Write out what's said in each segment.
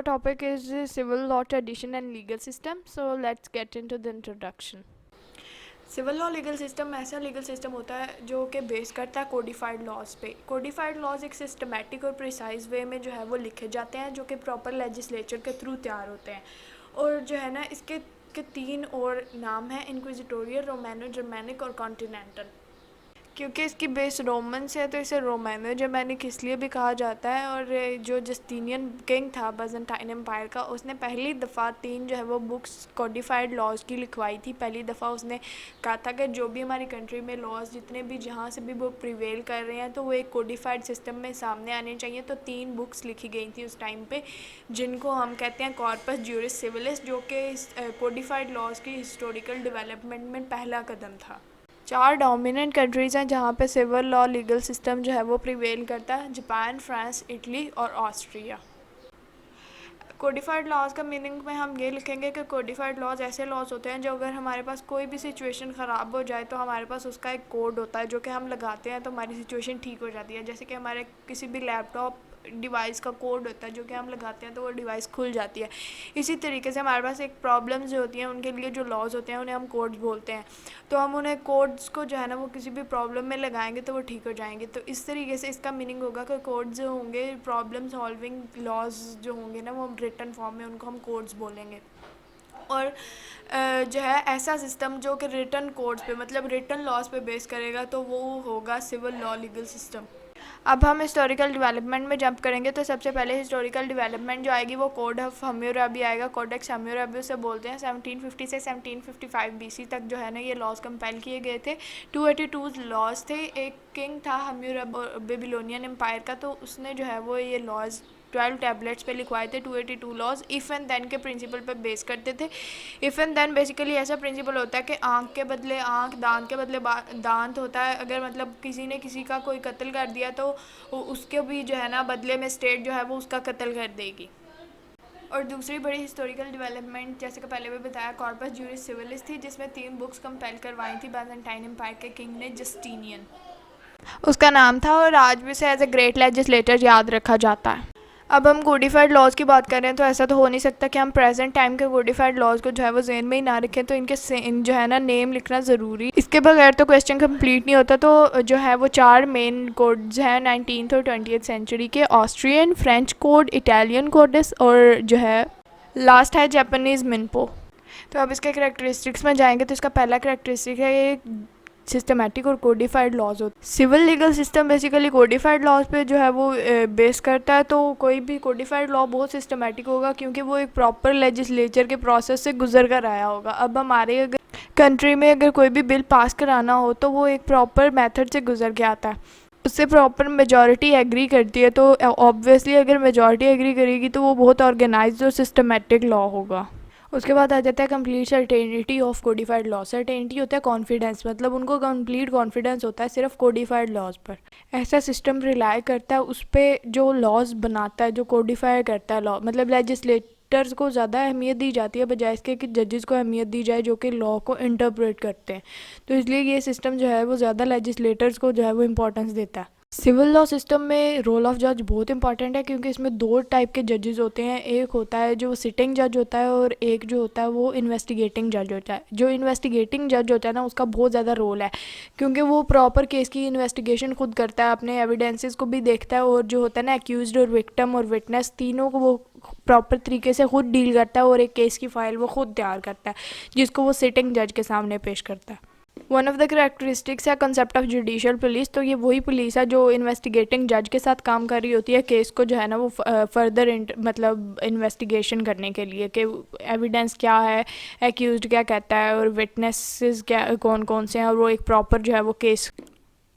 Our topic is the civil law tradition and legal system. So let's get into the introduction. Civil law legal system ऐसा legal system होता है जो कि base करता है codified laws पे। Codified laws एक सिस्टमेटिक और प्रिसाइज वे में जो है वो लिखे जाते हैं, जो कि प्रॉपर लेजिस्लेचर के थ्रू तैयार होते हैं। और जो है ना, इसके के तीन और नाम हैं: इंक्विजिटोरियल, रोमानो जर्मैनिक और कॉन्टिनेंटल। क्योंकि इसकी बेस रोमन से है तो इसे रोमानो जर्मैनिक इसलिए भी कहा जाता है। और जो जस्टिनियन किंग था बाइजेंटाइन एम्पायर का, उसने पहली दफ़ा 3 जो है वो बुक्स कोडिफाइड लॉज की लिखवाई थी। पहली दफ़ा उसने कहा था कि जो भी हमारी कंट्री में लॉज जितने भी जहाँ से भी वो प्रिवेल कर रहे हैं तो वो एक कोडिफाइड सिस्टम में सामने आने चाहिए। तो 3 बुक्स लिखी गई थी उस टाइम पे, जिनको हम कहते हैं कॉर्पस ज्यूरिस सिविलिस, जो कि कोडिफाइड लॉज की हिस्टोरिकल डेवलपमेंट में पहला कदम था। 4 डोमिनेंट कंट्रीज़ हैं जहाँ पे सिविल लॉ लीगल सिस्टम जो है वो प्रिवेल करता है: जापान, फ्रांस, इटली और ऑस्ट्रिया। कोडिफाइड लॉज का मीनिंग में हम ये लिखेंगे कि कोडिफाइड लॉज ऐसे लॉज होते हैं जो अगर हमारे पास कोई भी सिचुएशन ख़राब हो जाए तो हमारे पास उसका एक कोड होता है जो कि हम लगाते हैं तो हमारी सिचुएशन ठीक हो जाती है। जैसे कि हमारे किसी भी लैपटॉप डिवाइस का कोड होता है जो कि हम लगाते हैं तो वो डिवाइस खुल जाती है। इसी तरीके से हमारे पास एक प्रॉब्लम्स जो होती हैं उनके लिए जो लॉज होते हैं उन्हें हम कोड्स बोलते हैं। तो हम उन्हें कोड्स को जो है ना वो किसी भी प्रॉब्लम में लगाएंगे तो वो ठीक हो जाएंगे। तो इस तरीके से इसका मीनिंग होगा कि कोड्स जो होंगे, प्रॉब्लम सॉल्विंग लॉज जो होंगे ना, वो रिटन फॉर्म में उनको हम कोड्स बोलेंगे। और जो है ऐसा सिस्टम जो कि रिटन कोड्स पे मतलब रिटन लॉज पे बेस करेगा तो वो होगा सिविल लॉ लीगल सिस्टम। अब हम हिस्टोरिकल डेवलपमेंट में जंप करेंगे तो सबसे पहले हिस्टोरिकल डेवलपमेंट जो आएगी वो कोड ऑफ हम्मुराबी आएगा। कोडेक्स हम्मुराबी उसे बोलते हैं। 1750 से 1755 बीसी तक जो है ना ये लॉज कंपाइल किए गए थे। 282 लॉज थे। एक किंग था हम्मुराबी बेबीलोनियन एम्पायर का, तो उसने जो है वो ये लॉज 12 टैबलेट्स पे लिखवाए थे। 282 लॉज इफ़ एंड देन के प्रिंसिपल पे बेस करते थे। इफ़ एंड देन बेसिकली ऐसा प्रिंसिपल होता है कि आँख के बदले आँख, दांत के बदले दांत होता है। अगर मतलब किसी ने किसी का कोई कत्ल कर दिया तो उसके भी जो है ना बदले में स्टेट जो है वो उसका कत्ल कर देगी। और दूसरी बड़ी हिस्टोरिकल डेवलपमेंट जैसे कि पहले भी बताया, कॉर्पस ज्यूरिस सिविलिस थी, जिसमें 3 बुक्स कंपाइल करवाई थी बाइजेंटाइन एम्पायर के किंग ने, जस्टिनियन उसका नाम था। और आज भी उसे एज ए ग्रेट लेजिस्लेटर याद रखा जाता है। अब हम कोडिफाइड लॉज की बात करें तो ऐसा तो हो नहीं सकता कि हम प्रेजेंट टाइम के कोडिफाइड लॉज को जो है वो ज़हन में ही ना रखें, तो इनके जो है ना नेम लिखना ज़रूरी। इसके बगैर तो क्वेश्चन कंप्लीट नहीं होता। तो जो है वो 4 मेन कोड्स हैं 19th और 20th सेंचुरी के: ऑस्ट्रियन, फ्रेंच कोड, इटालियन कोडेस और जो है लास्ट है जापानीज़ मिनपो। तो अब इसके करेक्टरिस्टिक्स में जाएंगे तो इसका पहला करेक्टरिस्टिक है ये सिस्टमेटिक और कोडिफाइड लॉज होते हैं। Civil legal system basically codified laws पे जो है वो बेस करता है। तो कोई भी कोडिफाइड लॉ बहुत सिस्टमेटिक होगा क्योंकि वो एक प्रॉपर लेजिस्लेचर के प्रोसेस से गुजर कर आया होगा। अब हमारे अगर कंट्री में अगर कोई भी बिल पास कराना हो तो वो एक प्रॉपर मेथड से गुजर के आता है, उससे प्रॉपर मेजॉरिटी एग्री करती है। तो ऑब्वियसली अगर मेजॉरिटी एग्री करेगी तो वो बहुत ऑर्गेनाइज्ड और सिस्टमेटिक लॉ होगा। उसके बाद आ जाता है complete certainty of codified law. Certainty होता है कॉन्फिडेंस, मतलब उनको कंप्लीट कॉन्फिडेंस होता है सिर्फ कोडिफाइड लॉज पर। ऐसा सिस्टम रिलाई करता है उस पर जो लॉज बनाता है, जो कोडिफाई करता है लॉ, मतलब लेजिस्लेटर्स को ज़्यादा अहमियत दी जाती है बजाय इसके कि जजेस को अहमियत दी जाए जो कि लॉ को इंटरप्रेट करते हैं। तो इसलिए ये सिस्टम जो है वो ज़्यादा लेजिस्लेटर्स को जो है वो इंपॉर्टेंस देता है। सिविल लॉ सिस्टम में रोल ऑफ जज बहुत इंपॉर्टेंट है क्योंकि इसमें 2 टाइप के जजेस होते हैं। एक होता है जो सिटिंग जज होता है और एक जो होता है वो इन्वेस्टिगेटिंग जज होता है। जो इन्वेस्टिगेटिंग जज होता है ना उसका बहुत ज़्यादा रोल है क्योंकि वो प्रॉपर केस की इन्वेस्टिगेशन खुद करता है, अपने एविडेंसेस को भी देखता है और जो होता है ना एक्यूज्ड और विक्टिम और विटनेस तीनों को वो प्रॉपर तरीके से खुद डील करता है और एक केस की फ़ाइल वो खुद तैयार करता है जिसको वो सिटिंग जज के सामने पेश करता है। वन ऑफ द करेक्टरिस्टिक्स है कंसेप्ट ऑफ जुडिशियल पुलिस। तो ये वही पुलिस है जो इन्वेस्टिगेटिंग जज के साथ काम कर रही होती है केस को जो है ना वो फर्दर मतलब इन्वेस्टिगेशन करने के लिए कि एविडेंस क्या है, एक्यूज्ड क्या कहता है और विटनेसेस क्या कौन कौन से हैं, और वो एक प्रॉपर जो है वो केस।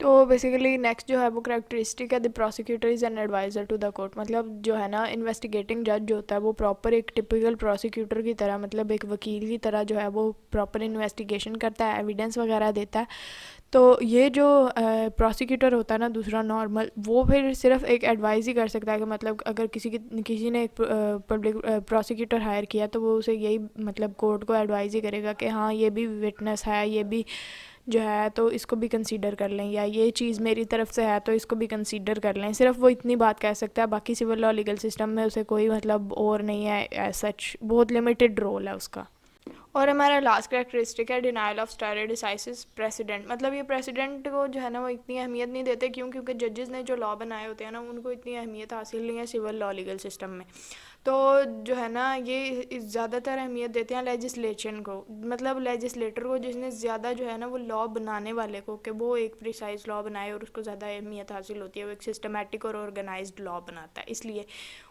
तो बेसिकली नेक्स्ट जो है वो करेक्टरिस्टिक है the prosecutor is an adviser to the court. मतलब जो है ना इन्वेस्टिगेटिंग जज जो होता है वो प्रॉपर एक टिपिकल प्रोसिक्यूटर की तरह, मतलब एक वकील की तरह जो है वो प्रॉपर इन्वेस्टिगेशन करता है, एविडेंस वगैरह देता है। तो ये जो प्रोसिक्यूटर होता है ना दूसरा नॉर्मल, वो फिर सिर्फ एक एडवाइस ही कर सकता है कि मतलब अगर किसी ने एक पब्लिक प्रोसिक्यूटर हायर किया तो वो उसे यही मतलब कोर्ट को एडवाइस ही करेगा कि हाँ ये भी विटनेस है, ये भी जो है तो इसको भी कंसीडर कर लें, या ये चीज़ मेरी तरफ से है तो इसको भी कंसीडर कर लें। सिर्फ वो इतनी बात कह सकता है, बाकी सिविल लॉ लीगल सिस्टम में उसे कोई मतलब और नहीं है, एज सच बहुत लिमिटेड रोल है उसका। और हमारा लास्ट कैरेक्टरिस्टिक है डिनाइल ऑफ स्टारे डिसाइसिस प्रेसिडेंट। मतलब ये प्रेसिडेंट को जो है ना वो इतनी अहमियत नहीं देते, क्योंकि जजेस ने जो लॉ बनाए होते हैं ना उनको इतनी अहमियत हासिल नहीं है सिविल लॉ लीगल सिस्टम में। तो जो है ना ये ज़्यादातर अहमियत देते हैं लेजिस्लेशन को, मतलब लेजिस्लेटर को, जिसने ज़्यादा जो है ना वो लॉ बनाने वाले को, कि वो एक प्रिसाइज लॉ बनाए और उसको ज़्यादा अहमियत हासिल होती है, वो एक सिस्टमेटिक और ऑर्गेनाइज्ड लॉ बनाता है। इसलिए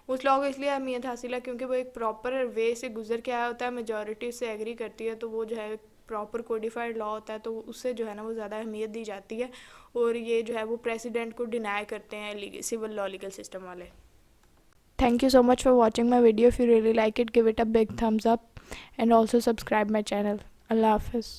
उस लॉ को इसलिए अहमियत हासिल है क्योंकि वो एक प्रॉपर वे से गुजर के आया होता है, मेजॉरिटी उससे एग्री करती है, तो वो जो है प्रॉपर कोडिफाइड लॉ होता है, तो उससे जो है ना वो ज़्यादा अहमियत दी जाती है। और ये जो है वो प्रेसिडेंट को डिनाई करते हैं सिविल लॉ लीगल सिस्टम वाले। Thank you so much for watching my video. If you really like it, give it a big thumbs up and also subscribe my channel. Allah Hafiz.